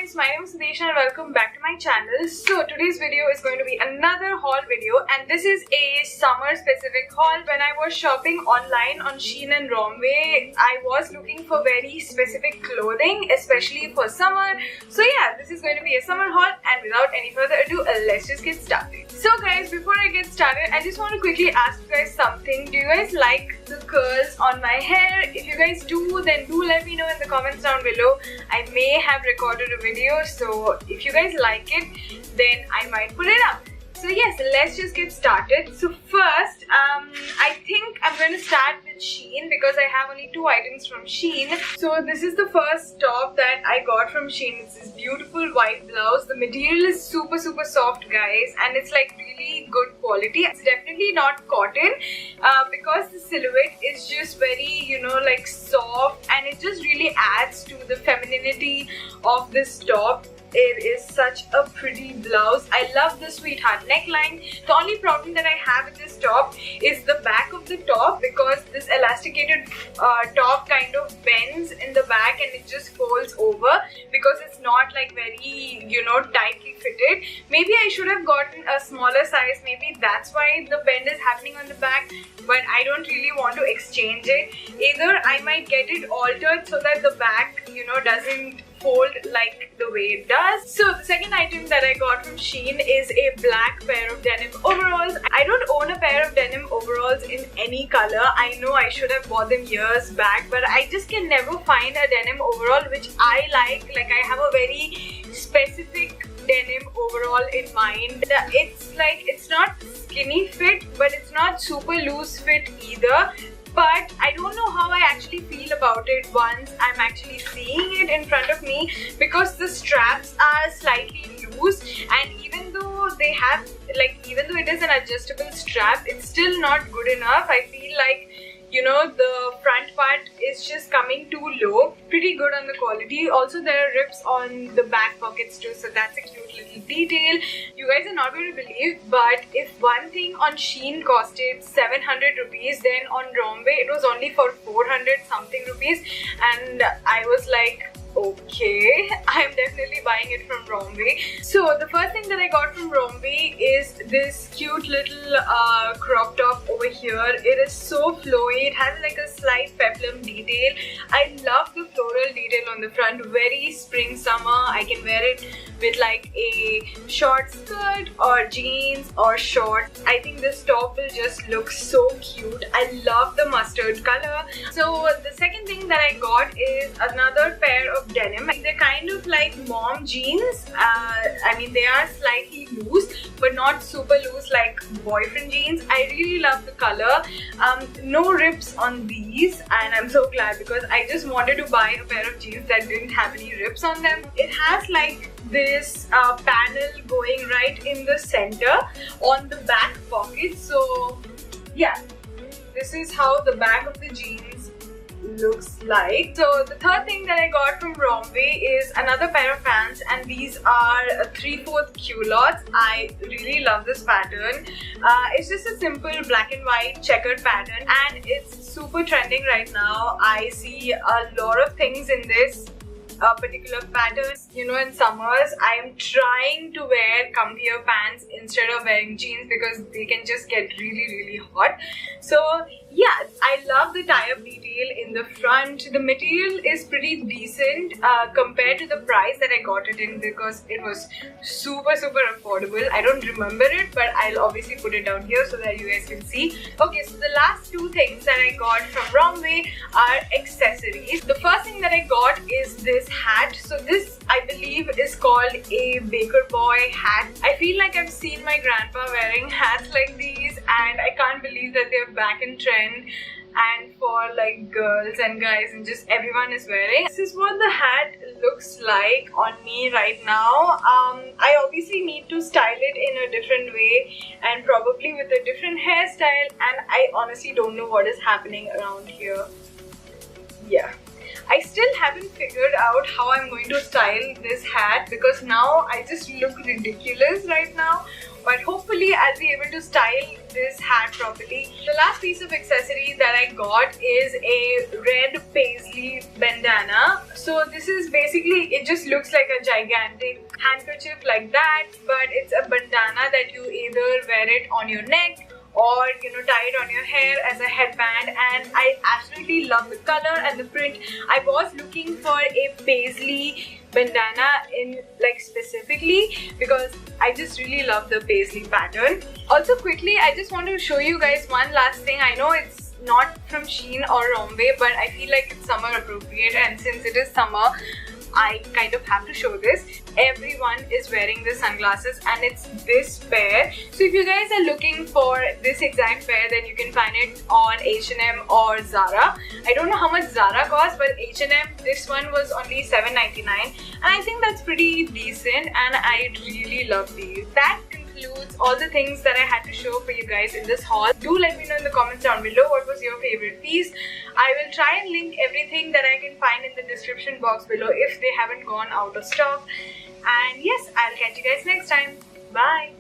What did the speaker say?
guys, my name is Sudesha and welcome back to my channel. So today's video is going to be another haul video, and this is a summer specific haul. When I was shopping online on Shein and Romwe, I was looking for very specific clothing, especially for summer. So yeah, this is going to be a summer haul, and without any further ado, let's just get started. So guys, before I get started, I just want to quickly ask you guys something. Do you guys like the curls on my hair? If you guys do, then do let me know in the comments down below. I may have recorded a video, so if you guys like it, then I might put it up. So yes, let's just get started. So first, I think I'm going to start with Shein because I have only 2 items from Shein. So this is the first top that I got from Shein. It's this beautiful white blouse. The material is super soft, guys, and it's like really good quality. It's definitely not cotton because the silhouette is just very, you know, like soft, and it just really adds to the femininity of this top. It is such a pretty blouse. I love the sweetheart neckline. The only problem that I have with this top is the back of the top, because this elasticated top kind of bends in the back and it just folds over because it's not like very, you know, tightly fitted. Maybe I should have gotten a smaller size. Maybe that's why the bend is happening on the back, but I don't really want to exchange it. Either I might get it altered so that the back, you know, doesn't fold like the way it does. So the second item that I got from Shein is a black pair of denim overalls. I don't own a pair of denim overalls in any color. I know I should have bought them years back, but I just can never find a denim overall which I like. Like, I have a very specific denim overall in mind. It's like, it's not skinny fit, but it's not super loose fit either. But I don't know how I actually feel about it once I'm actually seeing it in front of me, because the straps are slightly loose, and even though they have, like, even though it is an adjustable strap, it's still not good enough. I feel like, you know, the front part is just coming too low. Pretty good on the quality. Also, there are rips on the back pockets too, so that's a cute little detail. You guys are not going to believe, but if one thing on Shein costed 700 rupees, then on Romwe it was only for 400 something rupees, and I was like, okay, I'm definitely buying it from Romwe. So the first thing that I got from Romwe is this cute little crop top over here. It is so flowy. It has like a slight peplum detail. I love the floral detail on the front. Very spring summer. I can wear it with like a short skirt or jeans or shorts. I think this top will just look so cute. I love the mustard color. So the second thing that I got is another pair of denim. They're kind of like mom jeans. I mean, they are slightly loose, but not super loose like boyfriend jeans. I really love the color. No rips on these, and I'm so glad, because I just wanted to buy a pair of jeans that didn't have any rips on them. It has like this panel going right in the center on the back pocket. So yeah, this is how the back of the jeans looks like. So the third thing that I got from Romwe is another pair of pants, and these are 3/4 culottes. I really love this pattern. It's just a simple black and white checkered pattern, and it's super trending right now. I see a lot of things in this particular pattern. You know, in summers I am trying to wear comfier pants instead of wearing jeans because they can just get really hot. So yeah, I love the tie-up detail in the front. The material is pretty decent compared to the price that I got it in, because it was super affordable. I don't remember it, but I'll obviously put it down here so that you guys can see. Okay, so the last 2 things that I got from Romwe are accessories. The first thing that I got is this hat. So this, I believe, is called a baker boy hat. I feel like I've seen my grandpa wearing hats like these, and I can't believe that they're back in trend, and for like girls and guys and just everyone is wearing. This is what the hat looks like on me right now. I obviously need to style it in a different way and probably with a different hairstyle, and I honestly don't know what is happening around here. Yeah, I still haven't figured out how I'm going to style this hat, because now I just look ridiculous right now but hopefully I'll be able to style this hat properly. The last piece of accessory that I got is a red paisley bandana. So this is basically, it just looks like a gigantic handkerchief like that, but it's a bandana that you either wear it on your neck or tie it on your hair as a headband, and I absolutely love the color and the print. I was looking for a paisley bandana in specifically because I just really love the paisley pattern. Also quickly, I just want to show you guys one last thing. I know it's not from Shein or Romwe, but I feel like it's summer appropriate, and since it is summer, I kind of have to show this. Everyone is wearing the sunglasses, and it's this pair. So if you guys are looking for this exact pair, then you can find it on H&M or Zara. I don't know how much Zara costs, but H&M, this one was only $7.99, and I think that's pretty decent, and I really love these. That concludes all the things that I had to show for you guys in this haul. Do let me know in the comments down below what was your favorite piece. I will try and link everything that I can find in the description box below if they haven't gone out of stock. And yes, I'll catch you guys next time. Bye!